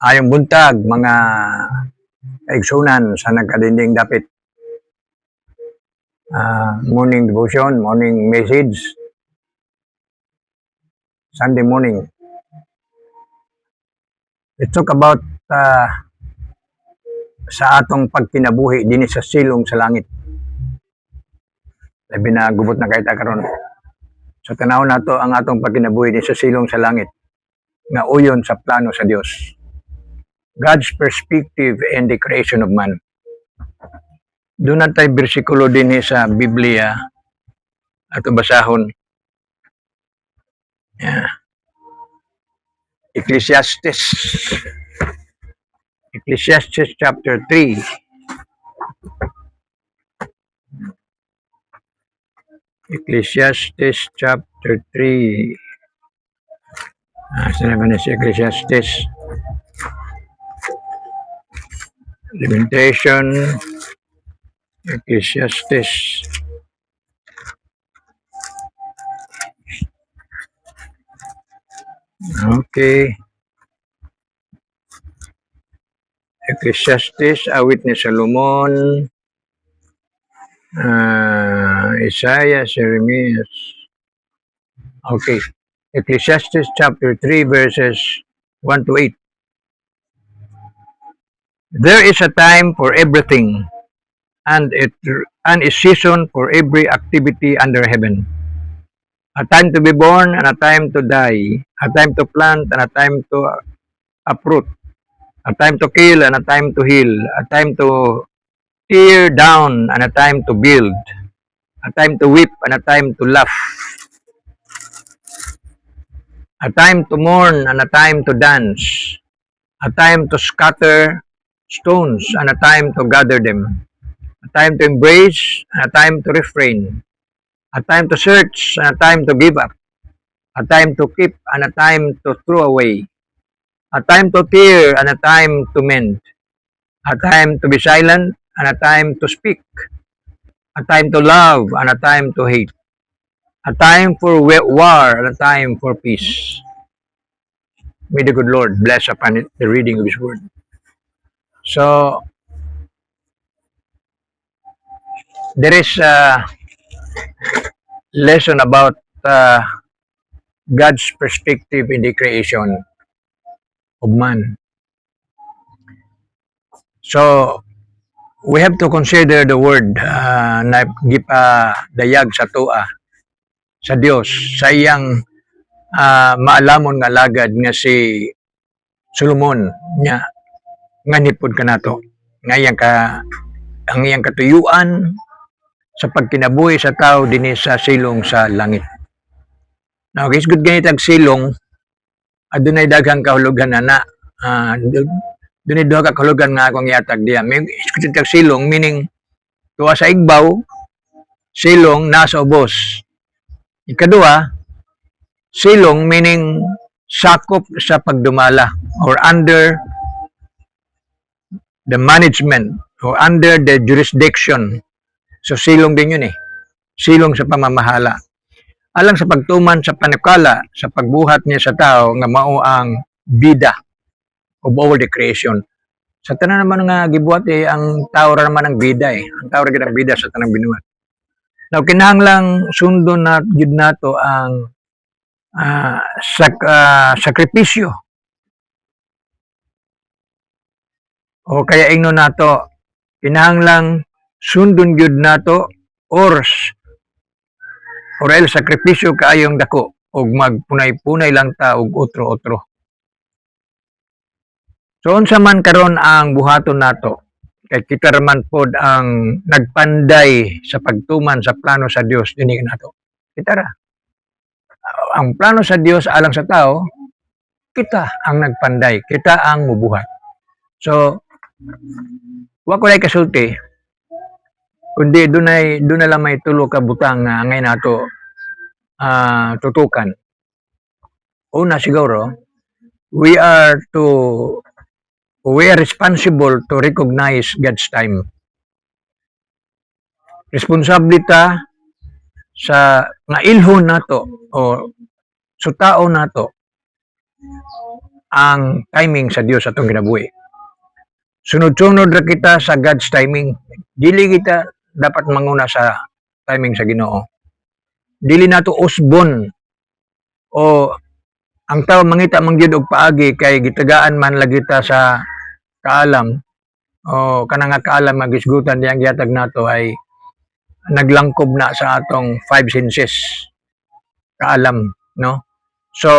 Ayong buntag, mga kaigsunan sa nagkadinding dapit. Morning devotion, morning message, Sunday morning. Let's talk about sa atong pagkinabuhi din sa silong sa langit. Labi na gubot na kahit karon. So tanaw nato ang atong pagkinabuhi din sa silong sa langit nga uyon sa plano sa Dios. God's perspective in the creation of man. Doon tayo bersikulo din sa Biblia ato basahon. Ecclesiastes chapter 3. Ecclesiastes chapter 3. Saan ba na si Ecclesiastes? Lamentation. Ecclesiastes. Okay. Ecclesiastes, awit ni Solomon, Isaiah, Jeremiah. Okay. Ecclesiastes chapter 3 verses 1 to 8. There is a time for everything, and a season for every activity under heaven. A time to be born and a time to die, a time to plant and a time to uproot, a time to kill and a time to heal, a time to tear down and a time to build, a time to weep and a time to laugh, a time to mourn and a time to dance, a time to scatter stones and a time to gather them, a time to embrace and a time to refrain, a time to search and a time to give up, a time to keep and a time to throw away, a time to tear and a time to mend, a time to be silent and a time to speak, a time to love and a time to hate, a time for war and a time for peace. May the good Lord bless upon it, the reading of His Word. So, there is a lesson about God's perspective in the creation of man. So, we have to consider the word na gipdayag sa tua sa Dios sa iyang maalamon nga lagad nga si Solomon nya nga nipod kanato nga ang iyang katuyuan sa pagkinabuhi sa tao dinhi sa silong sa langit. Now, guys, good ganit ang silong adunay daghang kahulugan na dunay duha ka kahulugan nga akong iatag diya. May iskutit kag silong meaning tuwa sa igbaw, silong nasa ubos. Ikaduha, silong meaning sakop sa pagdumala or under the management or under the jurisdiction. So silong din yun silong sa pamamahala. Alang sa pagtuman sa panukala sa pagbuhat niya sa tao nga mao ang bida of all the creation. Sa tanan naman nga gibuhat ang tao ra naman ang bida Ang tao ra gid ang bida sa tanang binuhat. Now kinahanglang sundon na gid nato ang sakripisyo. O kaya ingno nato kinahanglang sundon gyud nato or else sakripisyo kaayong dako og magpunay-punay lang ta og otro-otro. So unsa man karon ang buhaton nato kay kita man pod ang nagpanday sa pagtuman sa plano sa Dios dinhi nato. Kita ra. Ang plano sa Dios alang sa tao, kita ang nagpanday, kita ang mubuhat. So wa ko lay kasulti kundi dunay lang may tulo ka butang nga ngay nato tutukan. Una siguro, we are responsible to recognize God's time. Responsable ta sa nga ilhon nato o sutao nato ang timing sa Dios atong kinabuhi. Sunod-sunod ra kita sa God's timing. Dili kita dapat manguna sa timing sa Ginoo. Dili nato usbon o ang tao mangita mangyud og paagi kay gitagaan man lagi ta sa kaalam o kanang nga kaalam nga gisgutan diyang gihatag nato ay naglangkob na sa atong five senses kaalam, no? So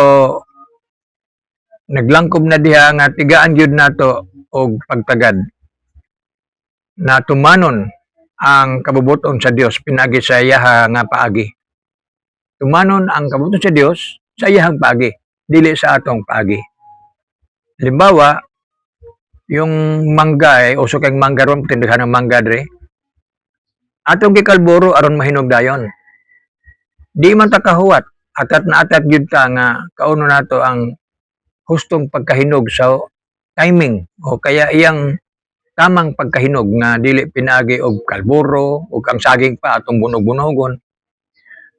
naglangkob na diha nga tigaan gyud nato og pagtagad na tumanon ang kabubuton sa Dios pinagi sa iyaha nga paagi. Tumanon ang kabubuton sa Dios sa iyahang paagi, dili sa atong paagi. Halimbawa, yung mangga uso kay mangga ron tindahan ng mangga dre. Atong gikalburo aron mahinog dayon. Di man ta kahuwat, atat na atat gyud ta nga kauno nato ang hustong pagkahinog sa timing o kaya iyang tamang pagkahinog nga dili pinaagi og kalburo ug ang saging pa atong bunog-bunogon.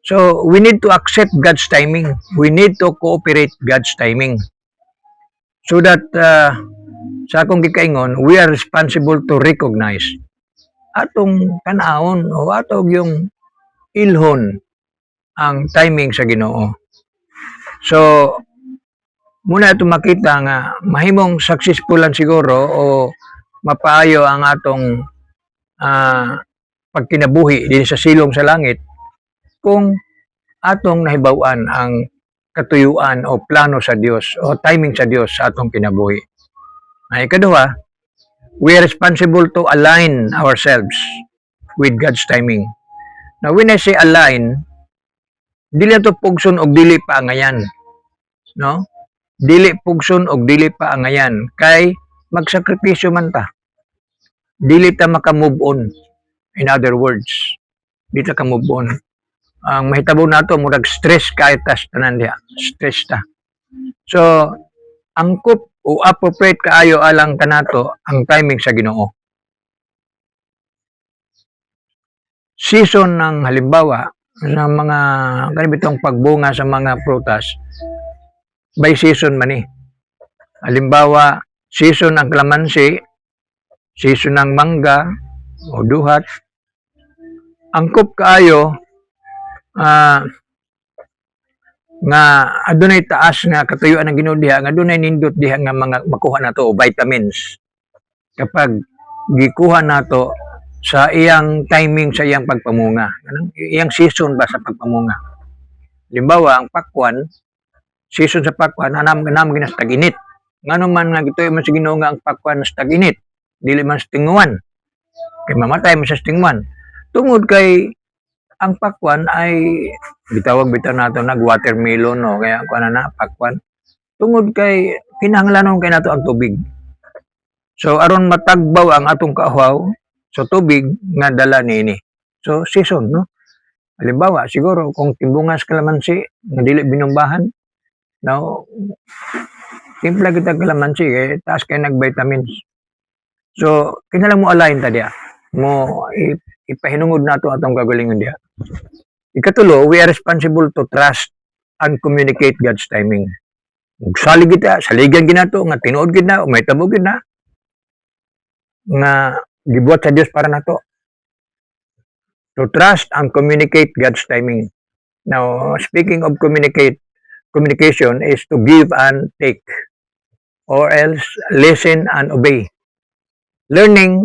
So we need to accept God's timing. We need to cooperate God's timing. So that sa akong gikaingon, we are responsible to recognize atong tan-awon o atong yung ilhon ang timing sa Ginoo. So muna ito makita nga mahimong successful lang siguro o mapaayo ang atong pagkinabuhi din sa silong sa langit kung atong nahibaw-an ang katuyuan o plano sa Dios o timing sa Dios sa atong kinabuhi. Ay ikaduha, we are responsible to align ourselves with God's timing. Now when I say align, dili to pugson og dili pa angayan, no? Dili pugson og dili pa angayan kay magsakripisyo man ta. Dili ta maka-move on. In other words, dili ta ka move on. Ang mahitabo nato murag stress kahit tas tanan diha. Stress ta. So, angkop o appropriate kaayo alang kanato ang timing sa Ginoo. Season ng halimbawa sa mga kanibitong pagbunga sa mga prutas, by season man eh. Halimbawa, season ng kalamansi, season ng mangga o duhat. Angkop kaayo nga adunay taas nga katuyuan ng Ginoo diha nga adunay nindot diha nga mga makuha nato o vitamins kapag gikuha nato sa iyang timing sa iyang pagpamunga, iyang season ba sa pagpamunga. Halimbawa, ang pakwan, season sa pakwan anam ginas tag-init. Ngano man nga gituyo man sa Ginoo nga ang pakwan sa tag-init, dili man sa tingwan. Kay mamatay man sa tingwan. Tungod kay ang pakwan ay bitawag bitaw nato nag watermelon no kaya kuan na pakwan. Tungod kay kinahanglanon kay nato ang tubig. So aron matagbaw ang atong kauhaw so tubig nga dala niini. So season no. Halimbawa siguro kung timbungas kalamansi nga dili binumbahan now timpla kita kalamansi kay taas kay nag vitamins. So kinahanglan mo align ta diha. Mo ipahinungod nato atong kagalingon diha. Ikatulo, we are responsible to trust and communicate God's timing. Salig kita, saligan ginato nga tinuod gid na, may tabo gid na nga gibuhat sa Dios para nato. To trust and communicate God's timing. Now, speaking of communication is to give and take or else listen and obey. Learning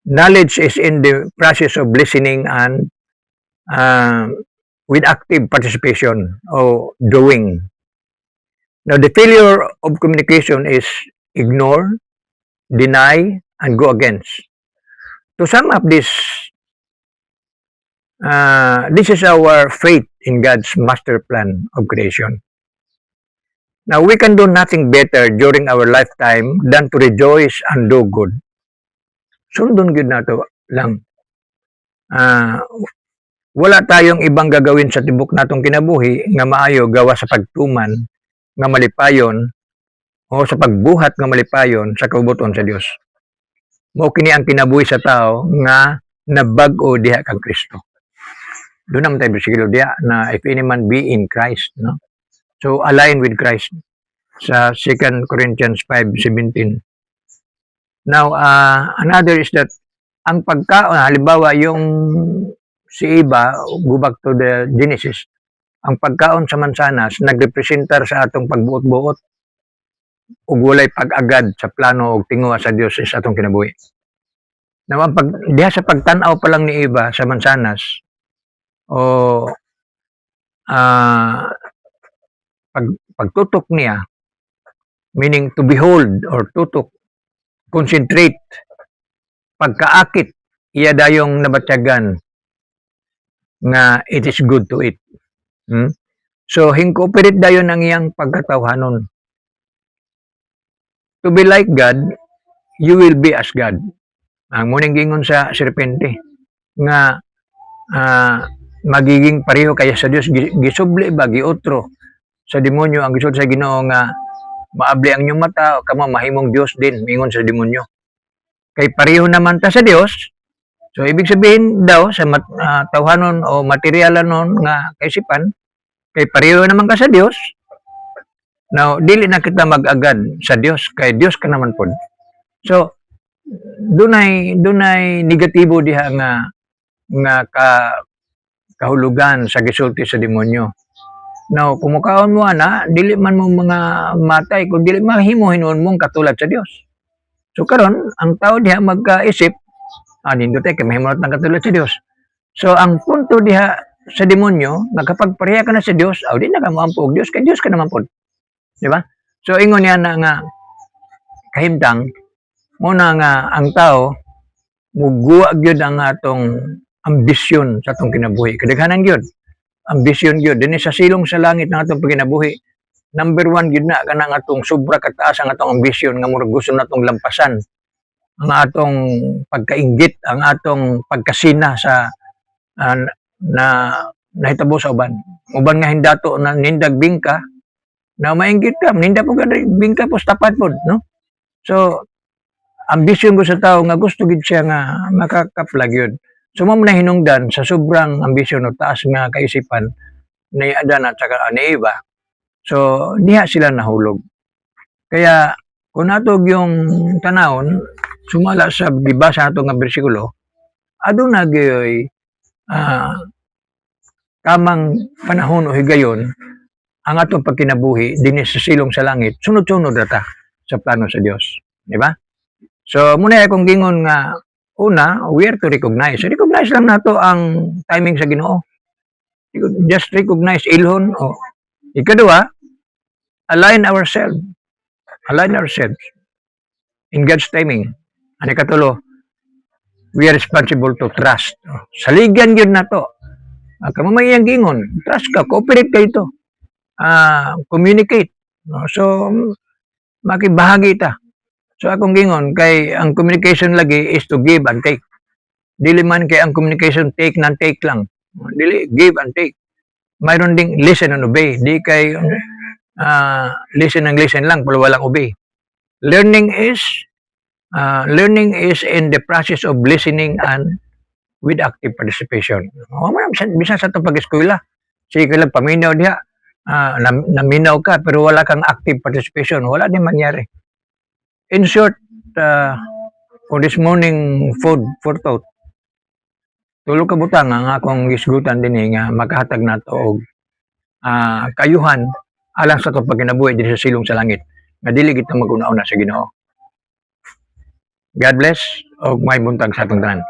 knowledge is in the process of listening and with active participation or doing. Now, the failure of communication is ignore, deny, and go against. To sum up this is our faith in God's master plan of creation. Now, we can do nothing better during our lifetime than to rejoice and do good. Sundon gud nato lang. Wala tayong ibang gagawin sa tibok natong kinabuhi nga maayo gawa sa pagtuman nga malipayon o sa pagbuhat nga malipayon sa kabubuton sa Dios. Mao kini ang kinabuhi sa tao nga nabag-o diha kang Kristo. Doon naman tayo bersikulo diya na if any man be in Christ, no? So align with Christ sa 2 Corinthians 5:17. Now, another is that ang pagkaon, halimbawa yung si Eva, go back to the Genesis, ang pagkaon sa mansanas nagrepresentar sa atong pagbuot-buot ug walay pag-agad sa plano ug tinguha sa Dios sa atong kinabuhi. Now, ang diha sa pagtan-aw pa lang ni Eva sa mansanas o pagtutok niya, meaning to behold or tutok, concentrate, pagkaakit, iya dayong nabatyagan nga it is good to eat. So, incorporate dayon ang iyang pagkatawhanon. To be like God, you will be as God. Ang muning gingon sa serpente nga magiging pareho kaya sa Dios, gisubli ba giotro sa demonyo ang gisud sa Ginoo nga maabli ang inyong mata o kamo mahimong Dios din mingon sa demonyo. Kay pareho naman ta sa Dios. So ibig sabihin daw sa tawhanon o materialanon nga kaisipan, kay pareho naman ka sa Dios. Now dili na kita mag-agad sa Dios kay Dios ka naman pod. So dunay negatibo diha nga kahulugan sa gisulti sa demonyo. Now, kung mukaon mo ana, dili man mo mga matay, kung dili mahimo hinuon mong katulad sa Dios. So karon, ang tao diha magkaisip, nindot kay mahimo ng katulad sa Dios. So ang punto diha sa demonyo, nakapagpareha ka na sa Dios, di na ka moampo og Dios, kay Dios ka naman pod. Di ba? So ingon niya na nga kahimtang muna nga ang tao muguwa gyud ang atong ambisyon sa atong kinabuhi. Kadaghanan gyud ambisyon gyud dinhi sa silong sa langit ng atong pagkinabuhi. Number 1 gyud na kanang atong sobra kataas ang atong ambisyon nga murag gusto natong lampasan ang atong pagkainggit, ang atong pagkasina sa na nahitabo sa uban. Uban nga hindato na nindag bingka na mainggit ka, ninda po ka bingka po tapat po, no? So ambisyon ko sa tao nga gusto gid siya nga makakaplag yun. So mo na hinungdan sa sobrang ambisyon o taas nga kaisipan ni Adan at saka ni Eva. So diha sila nahulog. Kaya kung natog yung tanawon, sumala sa gibasa nato nga bersikulo, aduna gyoy kamang panahon o higayon ang atong pagkinabuhi dinhi sa silong sa langit, sunod-sunod rata sa plano sa Dios, di ba? So muna akong gingon nga una, we are to recognize. Recognize lang nato ang timing sa Ginoo. Just recognize ilhon. Ikadua, align ourselves. Align ourselves in God's timing. Ano ikatulo, we are responsible to trust. Saligan yun na to. Kamamayang gingon, trust ka, cooperate kayo to. Communicate. So, makibahagi ta. So akong gingon kay ang communication lagi is to give and take. Dili man kay ang communication take nan take lang. Dili give and take. Mayroon ding listen and obey. Di kay listen lang pero walang obey. Learning is in the process of listening and with active participation. Bisa sa itong pag-eskwela. Sige ka lang paminaw diha. Naminaw ka pero wala kang active participation. Wala din mangyari. In short, for this morning food for thought, tulog ka butang ang akong gisgutan din nga makahatag na to og kayuhan alang sa itong pagkinabuhi din sa silong sa langit. Nga dili kita mag-una-una sa Ginoo. God bless og may buntag sa atong tanan.